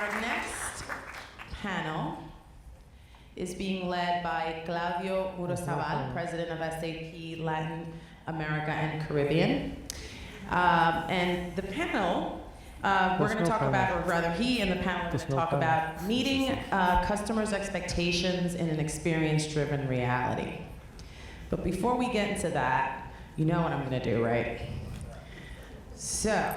Our next panel is being led by Claudio Muruzabal, President of SAP Latin America and Caribbean. And the panel, we're going to talk about, or rather he and the panel are going to talk about meeting customers' expectations in an experience-driven reality. But before we get into that, you know what I'm going to do, right? So,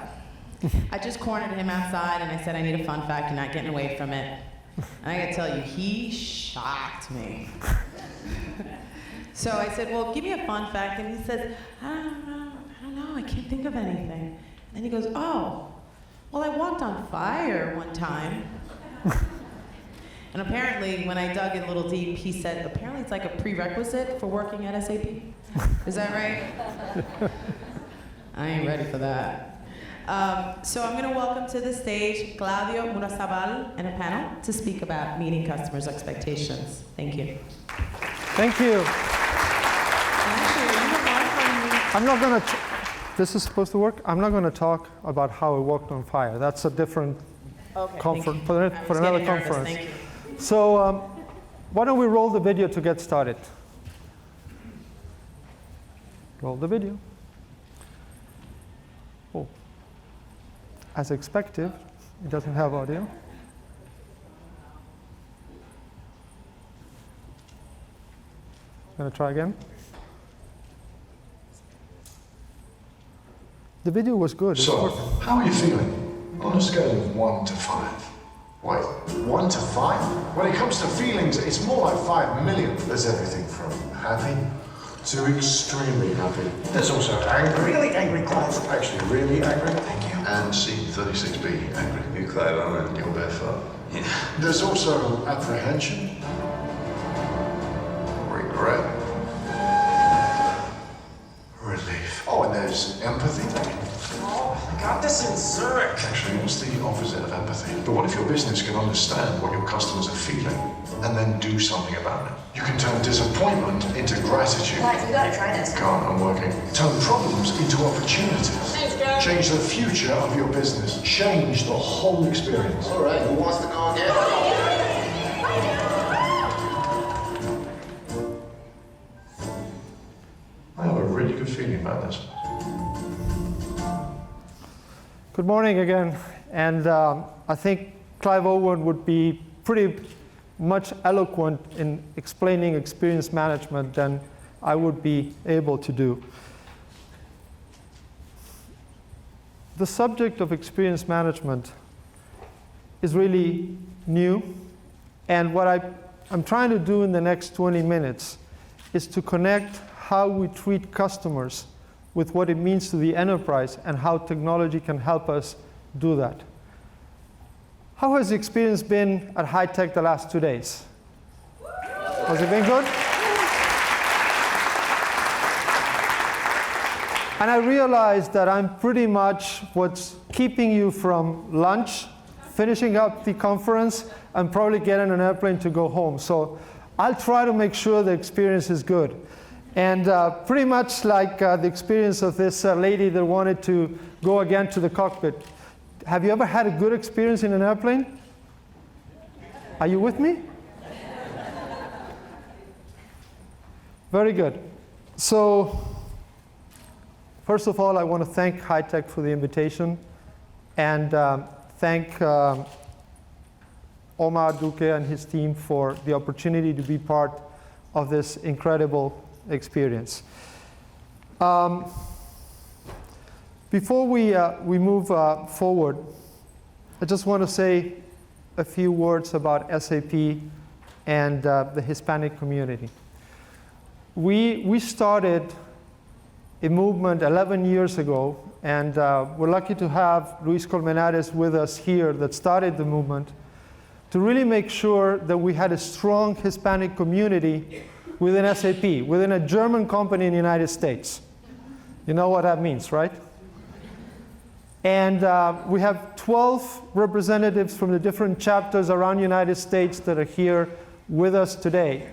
I just cornered him outside and I said, I need a fun fact, you're not getting away from it. And I gotta tell you, he shocked me. So I said, well, give me a fun fact. And he says, I don't know, I can't think of anything. And he goes, oh, well, I walked on fire one time. And apparently, when I dug in a little deep, he said, apparently it's like a prerequisite for working at SAP. Is that right? I ain't ready for that. So I'm going to welcome to the stage Claudio Muruzabal and a panel to speak about meeting customers' expectations. Thank you. Thank you. I'm not going to, this is supposed to work? I'm not going to talk about how it walked on fire. That's a different conference, for another conference. Thank you. So why don't we roll the video to get started? Roll the video. Oh. As expected, it doesn't have audio. I'm going to try again. The video was good. So, how are you feeling? On a scale of 1 to 5. Wait, 1 to 5? When it comes to feelings, it's more like 5 million. There's everything from happy to extremely happy. There's also angry, really angry clients. Actually, really angry. Thank you. And C36B, angry. You clever, aren't you? You're barefoot. Yeah. There's also apprehension, regret, relief. Oh, and there's empathy. Oh, I got this in Zurich. Actually, what's the opposite of empathy? But what if your business can understand what your customers are feeling and then do something about it? You can turn disappointment into gratitude. Guys, we gotta try this. Can't, I'm working. Turn problems into opportunities. Thanks, guys. Change the future of your business. Change the whole experience. All right, who wants to go again? I have a really good feeling about this. Good morning again. And I think Clive Owen would be pretty much eloquent in explaining experience management than I would be able to do. The subject of experience management is really new, and what I'm trying to do in the next 20 minutes is to connect how we treat customers with what it means to the enterprise and how technology can help us do that. How has the experience been at HITECH the last 2 days? Has it been good? And I realized that I'm pretty much what's keeping you from lunch, finishing up the conference, and probably getting an airplane to go home. So I'll try to make sure the experience is good. And pretty much like the experience of this lady that wanted to go again to the cockpit. Have you ever had a good experience in an airplane? Are you with me? Very good. So, first of all, I want to thank HITECH for the invitation and thank Omar Duque and his team for the opportunity to be part of this incredible experience. Before we move forward, I just want to say a few words about SAP and the Hispanic community. We started a movement 11 years ago, and we're lucky to have Luis Colmenares with us here that started the movement to really make sure that we had a strong Hispanic community within SAP, within a German company in the United States. You know what that means, right? And we have 12 representatives from the different chapters around the United States that are here with us today.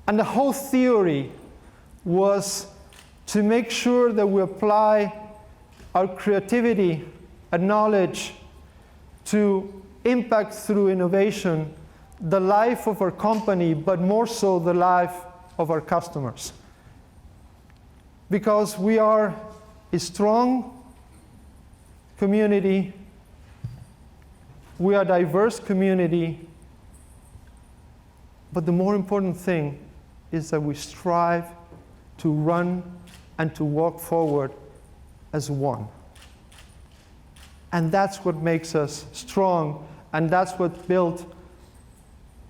And the whole theory was to make sure that we apply our creativity and knowledge to impact through innovation the life of our company, but more so the life of our customers. Because we are a strong community, we are a diverse community, but the more important thing is that we strive to run and to walk forward as one. And that's what makes us strong, and that's what built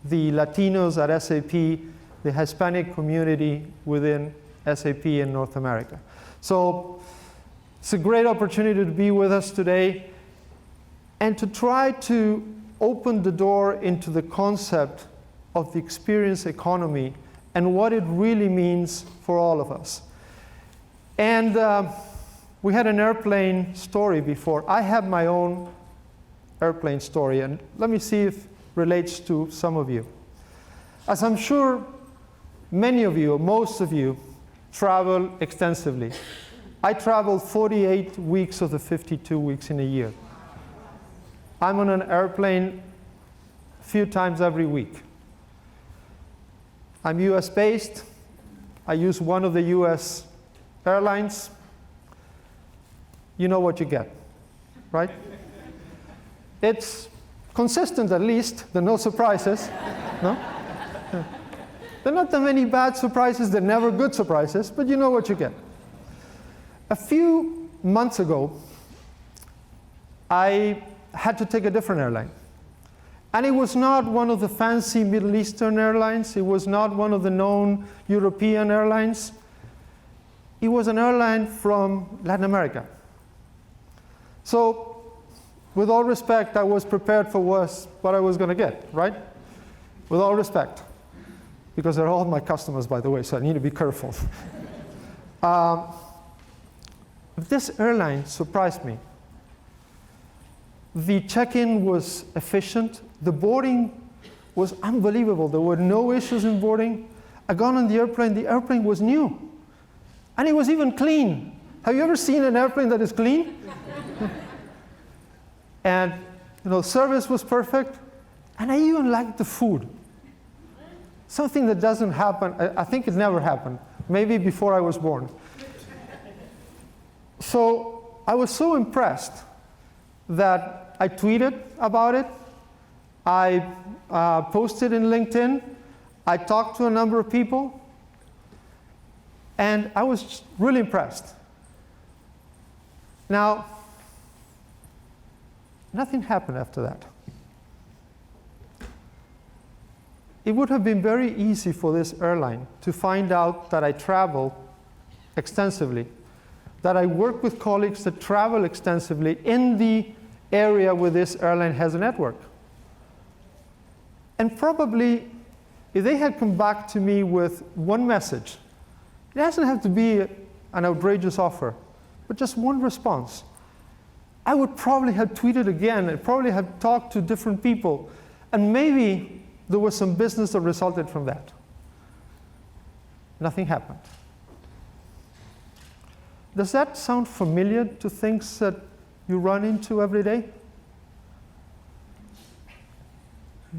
the Latinos at SAP, the Hispanic community within SAP in North America. So it's a great opportunity to be with us today and to try to open the door into the concept of the experience economy and what it really means for all of us. And we had an airplane story before. I have my own airplane story, and let me see if it relates to some of you. As I'm sure many of you, most of you, travel extensively. I travel 48 weeks of the 52 weeks in a year. I'm on an airplane a few times every week. I'm US based. I use one of the US airlines. You know what you get, right? It's consistent, at least. There are no surprises. No? There are not that many bad surprises. They're never good surprises, but you know what you get. A few months ago, I had to take a different airline. And it was not one of the fancy Middle Eastern airlines. It was not one of the known European airlines. It was an airline from Latin America. So, with all respect, I was prepared for what I was going to get, right? With all respect. Because they're all my customers, by the way, so I need to be careful. This airline surprised me. The check-in was efficient. The boarding was unbelievable. There were no issues in boarding. I got on the airplane was new. And it was even clean. Have you ever seen an airplane that is clean? And service was perfect. And I even liked the food. Something that doesn't happen, I think it never happened. Maybe before I was born. So I was so impressed that I tweeted about it. I posted in LinkedIn. I talked to a number of people. And I was really impressed. Now, nothing happened after that. It would have been very easy for this airline to find out that I travel extensively, that I work with colleagues that travel extensively in the area where this airline has a network. And probably, if they had come back to me with one message, it doesn't have to be an outrageous offer, but just one response, I would probably have tweeted again and probably have talked to different people, and maybe there was some business that resulted from that. Nothing happened. Does that sound familiar to things that you run into every day?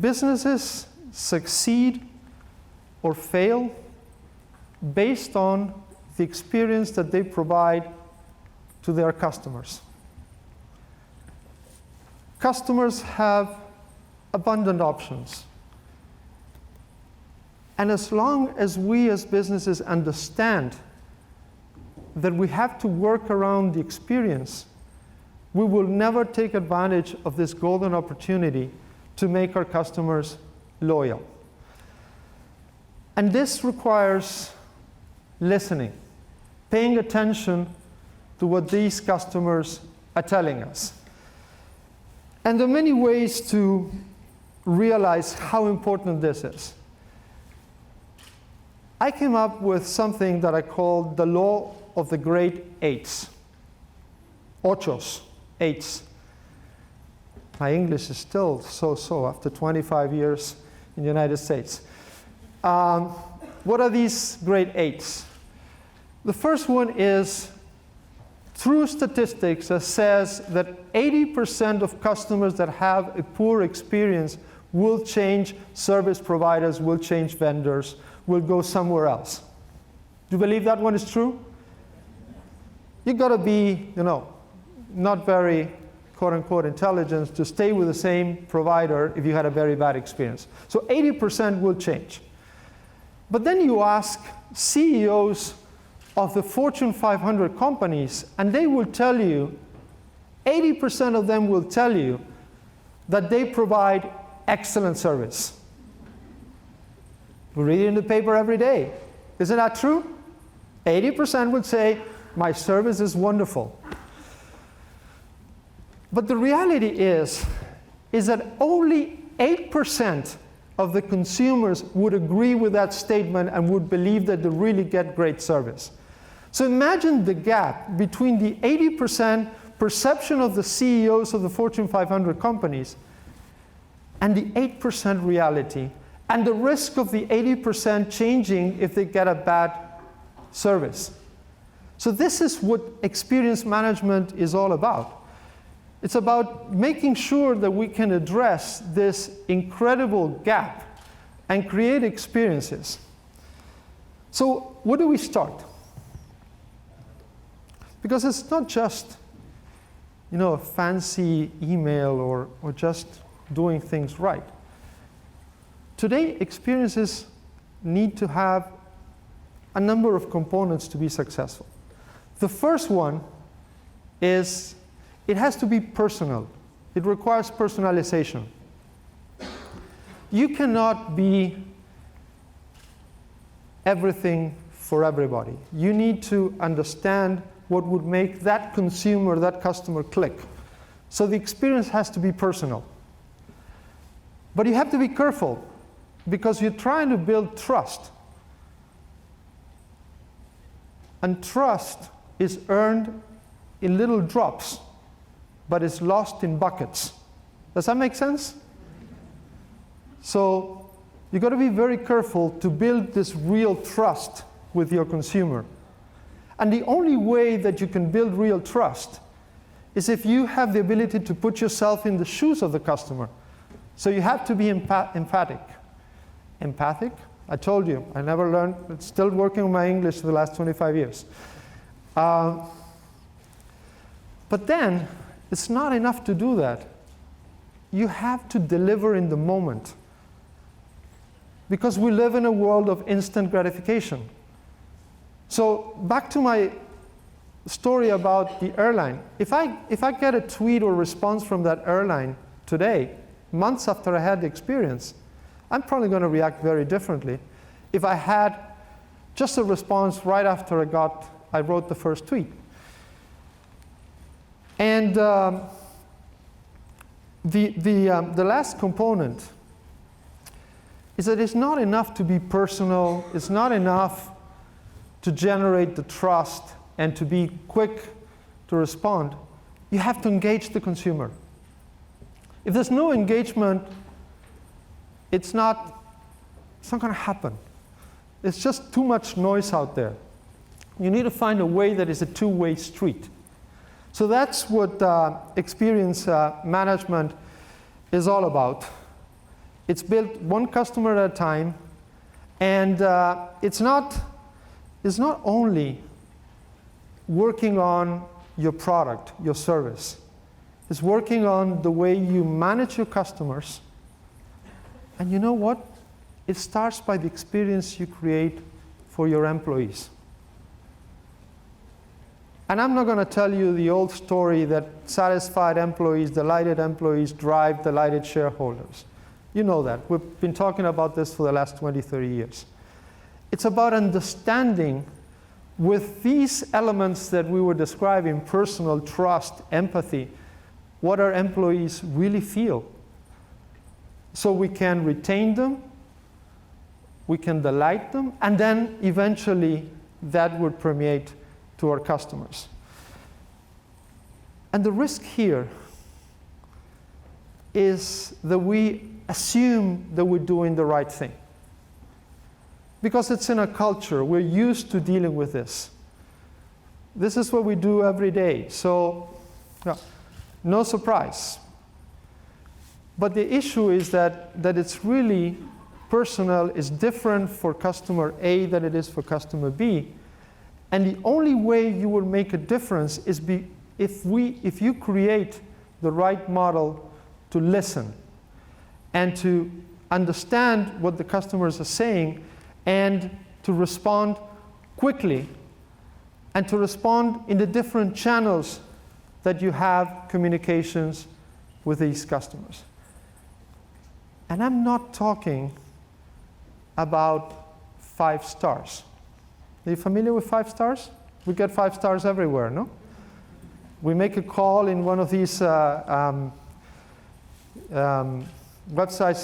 Businesses succeed or fail based on the experience that they provide to their customers. Customers have abundant options. And as long as we as businesses understand that we have to work around the experience, we will never take advantage of this golden opportunity to make our customers loyal. And this requires listening, paying attention to what these customers are telling us. And there are many ways to realize how important this is. I came up with something that I called the law of the great eights. Ochos, eights. My English is still so-so after 25 years in the United States. What are these great eights? The first one is through statistics that says that 80% of customers that have a poor experience will change service providers, will change vendors, will go somewhere else. Do you believe that one is true? You've got to be, not very quote-unquote intelligent to stay with the same provider if you had a very bad experience. So 80% will change. But then you ask CEOs of the Fortune 500 companies, and they will tell you, 80% of them will tell you that they provide excellent service. We read it in the paper every day. Isn't that true? 80% would say, my service is wonderful. But the reality is that only 8% of the consumers would agree with that statement and would believe that they really get great service. So imagine the gap between the 80% perception of the CEOs of the Fortune 500 companies and the 8% reality, and the risk of the 80% changing if they get a bad service. So this is what experience management is all about. It's about making sure that we can address this incredible gap and create experiences. So where do we start? Because it's not just, a fancy email or just doing things right. Today, experiences need to have a number of components to be successful. The first one is it has to be personal. It requires personalization. You cannot be everything for everybody. You need to understand what would make that consumer, that customer click. So the experience has to be personal. But you have to be careful because you're trying to build trust. And trust is earned in little drops, but is lost in buckets. Does that make sense? So you've got to be very careful to build this real trust with your consumer. And the only way that you can build real trust is if you have the ability to put yourself in the shoes of the customer. So you have to be empathic. Empathic? I told you, I never learned, it's still working on my English for the last 25 years. But then, it's not enough to do that. You have to deliver in the moment. Because we live in a world of instant gratification. So back to my story about the airline. If I get a tweet or response from that airline today, months after I had the experience, I'm probably going to react very differently if I had just a response right after I wrote the first tweet. And the last component is that it's not enough to be personal. It's not enough to generate the trust and to be quick to respond. You have to engage the consumer. If there's no engagement, it's not going to happen. It's just too much noise out there. You need to find a way that is a two-way street. So that's what experience management is all about. It's built one customer at a time, and it's not only working on your product, your service. It's working on the way you manage your customers. And you know what? It starts by the experience you create for your employees. And I'm not going to tell you the old story that satisfied employees, delighted employees drive delighted shareholders. You know that. We've been talking about this for the last 20, 30 years. It's about understanding with these elements that we were describing, personal, trust, empathy, what our employees really feel. So we can retain them, we can delight them, and then eventually that would permeate to our customers. And the risk here is that we assume that we're doing the right thing. Because it's in a culture, we're used to dealing with this. This is what we do every day. So, yeah, no surprise. But the issue is that it's really personal, is different for customer A than it is for customer B. And the only way you will make a difference is if you create the right model to listen and to understand what the customers are saying and to respond quickly and to respond in the different channels that you have communications with these customers. And I'm not talking about 5 stars. Are you familiar with 5 stars? We get 5 stars everywhere, no? We make a call in one of these websites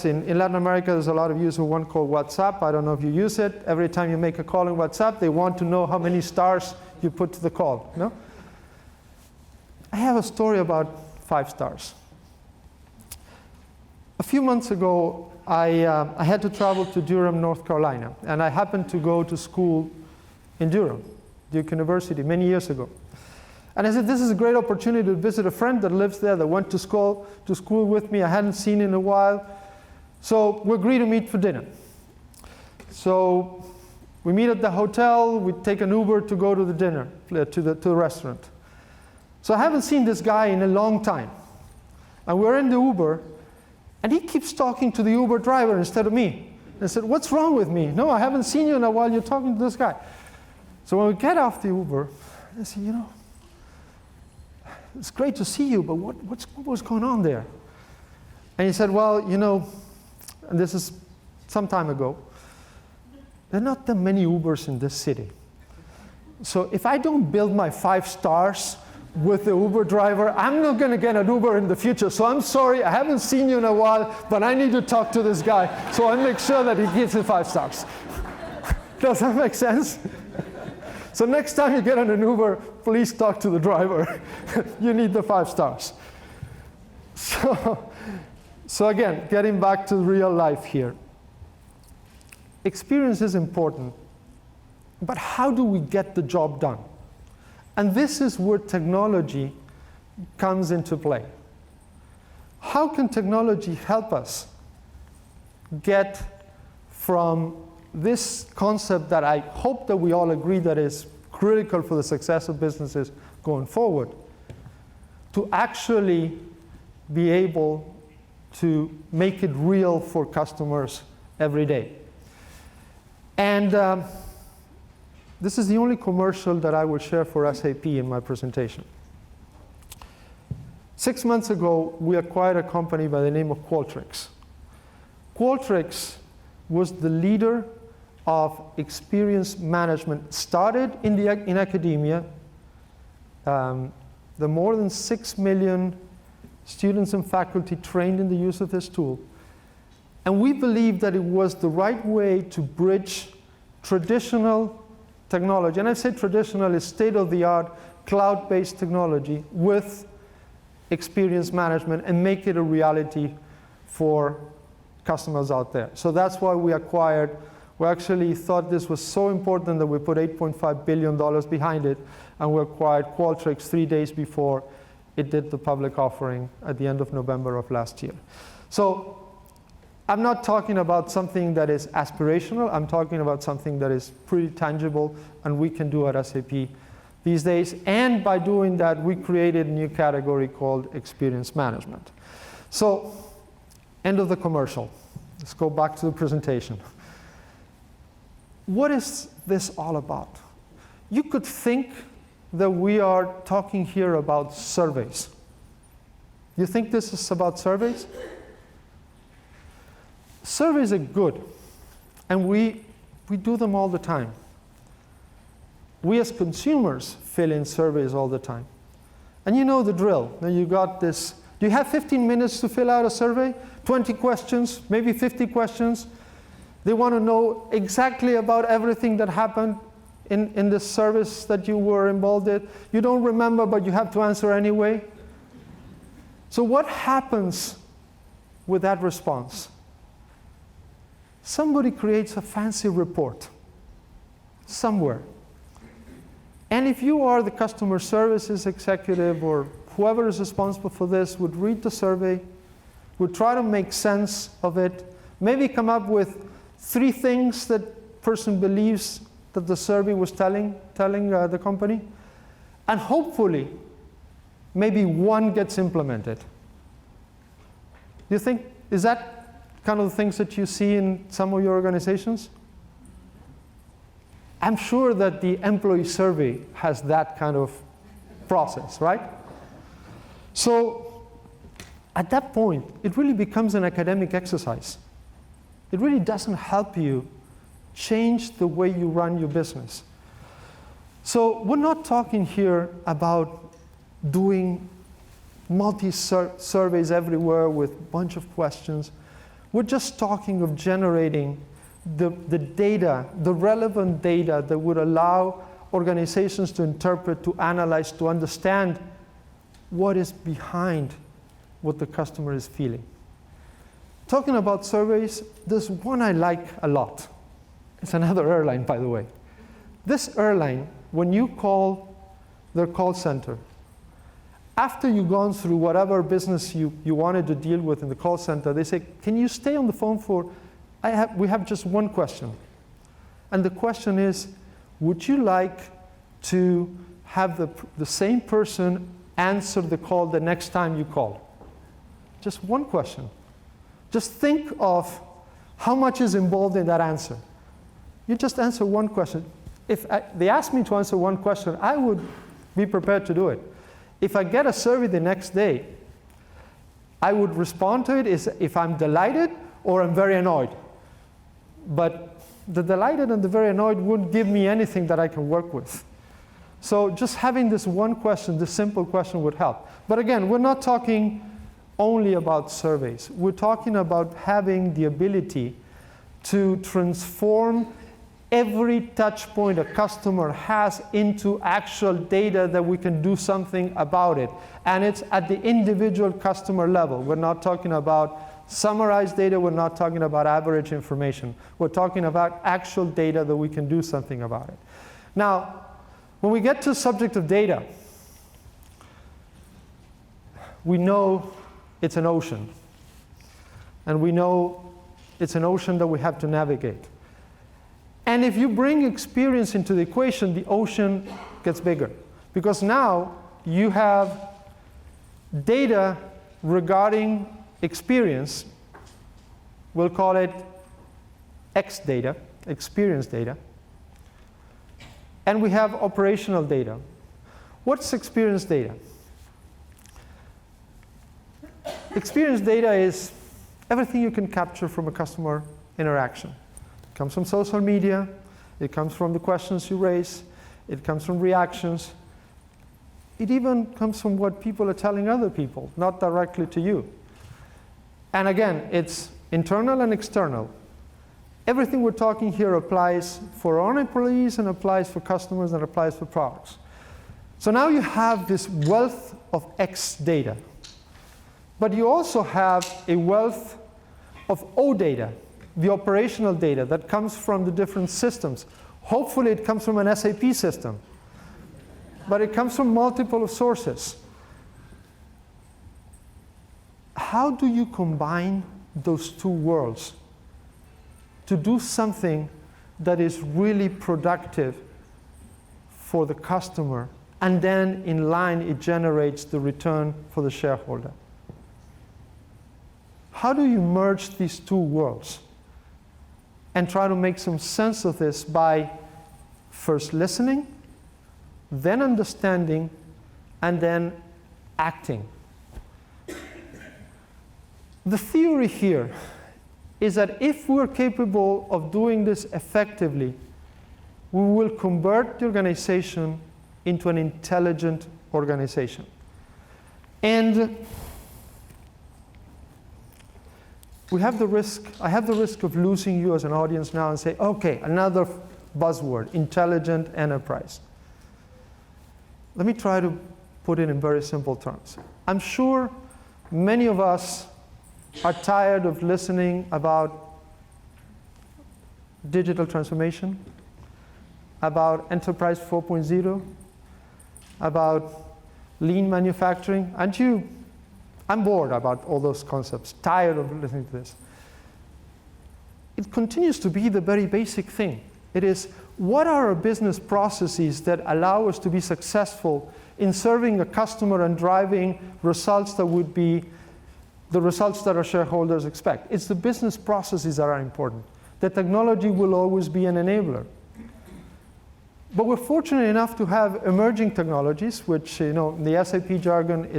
in Latin America. There's a lot of use of one called WhatsApp. I don't know if you use it. Every time you make a call in WhatsApp, they want to know how many stars you put to the call, no? I have a story about 5 stars. A few months ago, I had to travel to Durham, North Carolina, and I happened to go to school in Durham, Duke University, many years ago. And I said, this is a great opportunity to visit a friend that lives there that went to school with me. I hadn't seen in a while. So we agreed to meet for dinner. So we meet at the hotel. We take an Uber to go to the dinner, to the restaurant. So I haven't seen this guy in a long time. And we're in the Uber, and he keeps talking to the Uber driver instead of me. And I said, what's wrong with me? No, I haven't seen you in a while. You're talking to this guy. So when we get off the Uber, I said, you know, it's great to see you, but what was going on there? And he said, well, you know, and this is some time ago, there are not that many Ubers in this city. So if I don't build my 5 stars with the Uber driver, I'm not going to get an Uber in the future. So I'm sorry, I haven't seen you in a while, but I need to talk to this guy so I make sure that he gets the 5 stars. Does that make sense? So next time you get on an Uber, please talk to the driver. You need the 5 stars. So again, getting back to real life here. Experience is important, but how do we get the job done? And this is where technology comes into play. How can technology help us get from this concept that I hope that we all agree that is critical for the success of businesses going forward, to actually be able to make it real for customers every day? And this is the only commercial that I will share for SAP in my presentation. 6 months ago, we acquired a company by the name of Qualtrics. Qualtrics was the leader of experience management. Started in academia. The more than 6 million students and faculty trained in the use of this tool. And we believe that it was the right way to bridge traditional technology, and I say traditional is state-of-the-art cloud-based technology, with experience management and make it a reality for customers out there. So that's why we acquired. We actually thought this was so important that we put $8.5 billion behind it, and we acquired Qualtrics 3 days before it did the public offering at the end of November of last year. So I'm not talking about something that is aspirational. I'm talking about something that is pretty tangible and we can do at SAP these days. And by doing that, we created a new category called experience management. So, end of the commercial. Let's go back to the presentation. What is this all about? You could think that we are talking here about surveys. You think this is about surveys? Surveys are good, and we do them all the time. We as consumers fill in surveys all the time. And you know the drill. Now you got this. Do you have 15 minutes to fill out a survey? 20 questions, maybe 50 questions. They want to know exactly about everything that happened in the service that you were involved in. You don't remember, but you have to answer anyway. So what happens with that response? Somebody creates a fancy report somewhere. And if you are the customer services executive or whoever is responsible for this, would read the survey, would try to make sense of it, maybe come up with 3 things that person believes that the survey was telling the company, and hopefully maybe 1 gets implemented. Do you think, is that kind of the things that you see in some of your organizations? I'm sure that the employee survey has that kind of process, right? So at that point, it really becomes an academic exercise. It really doesn't help you change the way you run your business. So we're not talking here about doing multi-surveys everywhere with a bunch of questions. We're just talking of generating the data, the relevant data that would allow organizations to interpret, to analyze, to understand what is behind what the customer is feeling. Talking about surveys, there's one I like a lot. It's another airline, by the way. This airline, when you call their call center, after you've gone through whatever business you wanted to deal with in the call center, they say, can you stay on the phone for, we have just one question. And the question is, would you like to have the same person answer the call the next time you call? Just one question. Just think of how much is involved in that answer. You just answer one question. If they ask me to answer one question, I would be prepared to do it. If I get a survey the next day, I would respond to it if I'm delighted or I'm very annoyed. But the delighted and the very annoyed wouldn't give me anything that I can work with. So just having this one question, this simple question would help. But again, we're not talking only about surveys. We're talking about having the ability to transform every touch point a customer has into actual data that we can do something about it. And it's at the individual customer level. We're not talking about summarized data. We're not talking about average information. We're talking about actual data that we can do something about it. Now, when we get to the subject of data, we know it's an ocean. And we know it's an ocean that we have to navigate. And if you bring experience into the equation, the ocean gets bigger. Because now you have data regarding experience. We'll call it X data, experience data. And we have operational data. What's experience data? Experience data is everything you can capture from a customer interaction. It comes from social media, it comes from the questions you raise, it comes from reactions, it even comes from what people are telling other people, not directly to you. And again, it's internal and external. Everything we're talking here applies for our own employees and applies for customers and applies for products. So now you have this wealth of X data. But you also have a wealth of O data, the operational data that comes from the different systems. Hopefully it comes from an SAP system, but it comes from multiple sources. How do you combine those two worlds to do something that is really productive for the customer, and then in line it generates the return for the shareholder? How do you merge these two worlds and try to make some sense of this by first listening, then understanding, and then acting? The theory here is that if we're capable of doing this effectively, we will convert the organization into an intelligent organization. And I have the risk of losing you as an audience now and say, okay, another buzzword, intelligent enterprise. Let me try to put it in very simple terms. I'm sure many of us are tired of listening about digital transformation, about Enterprise 4.0, about lean manufacturing. I'm bored about all those concepts, tired of listening to this. It continues to be the very basic thing. It is, what are our business processes that allow us to be successful in serving a customer and driving results that would be the results that our shareholders expect? It's the business processes that are important. The technology will always be an enabler. But we're fortunate enough to have emerging technologies, which, in the SAP jargon,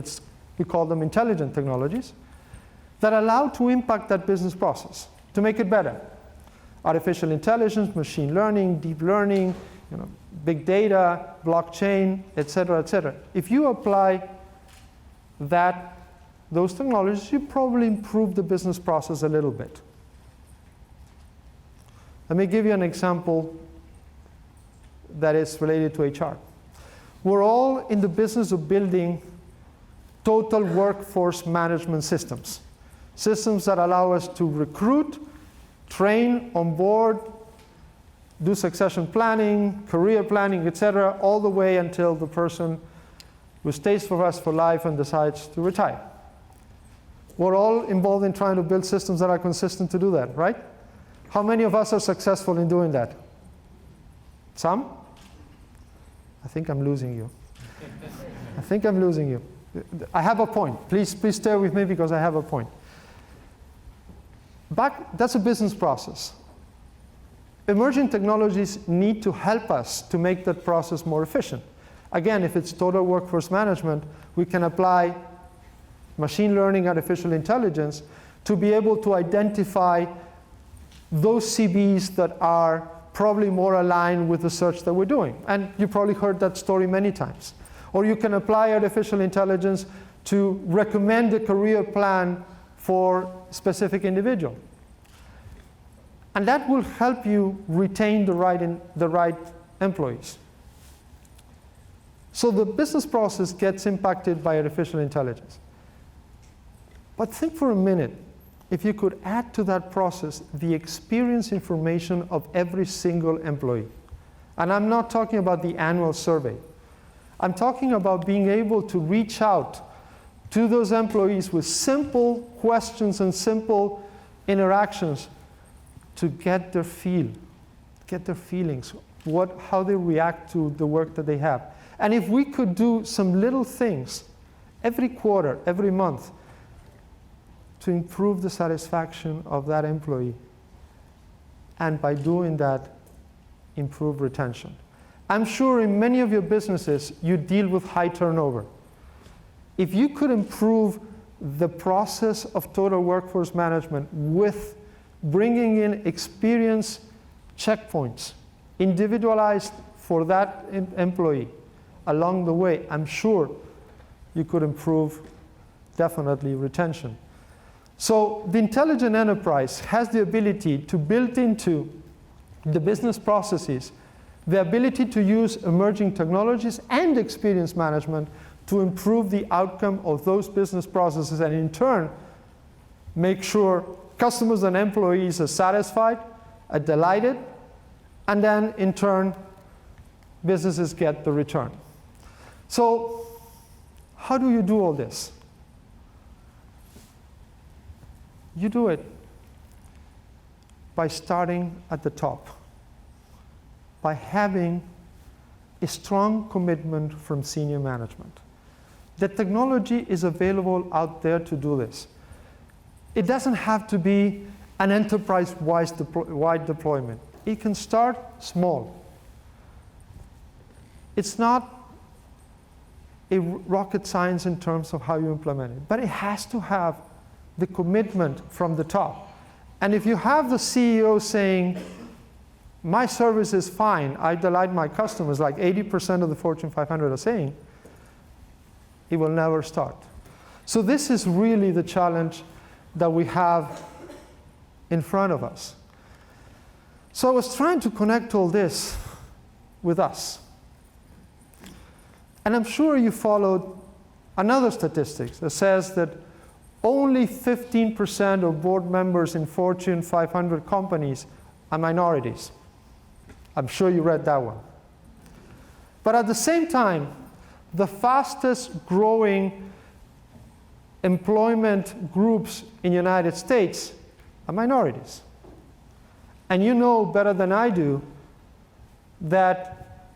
we call them intelligent technologies, that allow to impact that business process, to make it better. Artificial intelligence, machine learning, deep learning, big data, blockchain, et cetera, et cetera. If you apply those technologies, you probably improve the business process a little bit. Let me give you an example that is related to HR. We're all in the business of building total workforce management systems. Systems that allow us to recruit, train, onboard, do succession planning, career planning, etc., all the way until the person who stays for us for life and decides to retire. We're all involved in trying to build systems that are consistent to do that, right? How many of us are successful in doing that? Some? I think I'm losing you. I think I'm losing you. I have a point. Please stay with me because I have a point. That's a business process. Emerging technologies need to help us to make that process more efficient. Again, if it's total workforce management, we can apply machine learning, artificial intelligence, to be able to identify those CVs that are probably more aligned with the search that we're doing. And you probably heard that story many times. Or you can apply artificial intelligence to recommend a career plan for a specific individual. And that will help you retain the right employees. So the business process gets impacted by artificial intelligence. But think for a minute, if you could add to that process the experience information of every single employee. And I'm not talking about the annual survey. I'm talking about being able to reach out to those employees with simple questions and simple interactions to get their feelings, how they react to the work that they have. And if we could do some little things every quarter, every month, to improve the satisfaction of that employee, and by doing that, improve retention. I'm sure in many of your businesses, you deal with high turnover. If you could improve the process of total workforce management with bringing in experience checkpoints, individualized for that employee along the way, I'm sure you could improve, definitely, retention. So the intelligent enterprise has the ability to build into the business processes the ability to use emerging technologies and experience management to improve the outcome of those business processes, and in turn, make sure customers and employees are satisfied, are delighted, and then in turn, businesses get the return. So how do you do all this? You do it by starting at the top, by having a strong commitment from senior management. The technology is available out there to do this. It doesn't have to be an enterprise-wide deployment. It can start small. It's not a rocket science in terms of how you implement it, but it has to have the commitment from the top. And if you have the CEO saying, my service is fine, I delight my customers, like 80% of the Fortune 500 are saying, it will never start. So this is really the challenge that we have in front of us. So I was trying to connect all this with us. And I'm sure you followed another statistic that says that only 15% of board members in Fortune 500 companies are minorities. I'm sure you read that one. But at the same time, the fastest growing employment groups in the United States are minorities. And you know better than I do that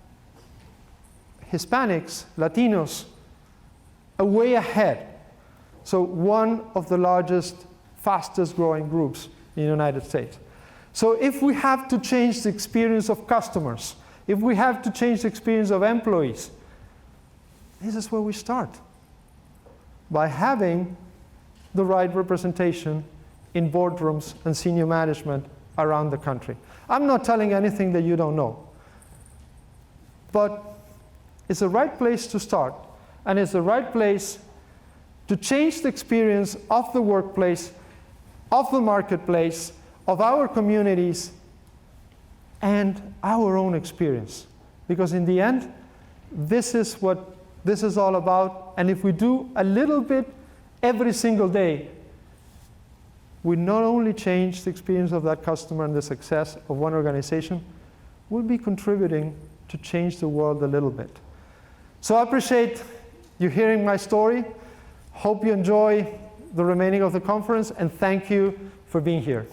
Hispanics, Latinos, are way ahead. So one of the largest, fastest growing groups in the United States. So if we have to change the experience of customers, if we have to change the experience of employees, this is where we start. By having the right representation in boardrooms and senior management around the country. I'm not telling anything that you don't know. But it's the right place to start, and it's the right place to change the experience of the workplace, of the marketplace, of our communities, and our own experience. Because in the end, this is what this is all about, and if we do a little bit every single day, we not only change the experience of that customer and the success of one organization, we'll be contributing to change the world a little bit. So I appreciate you hearing my story. Hope you enjoy the remaining of the conference, and thank you for being here.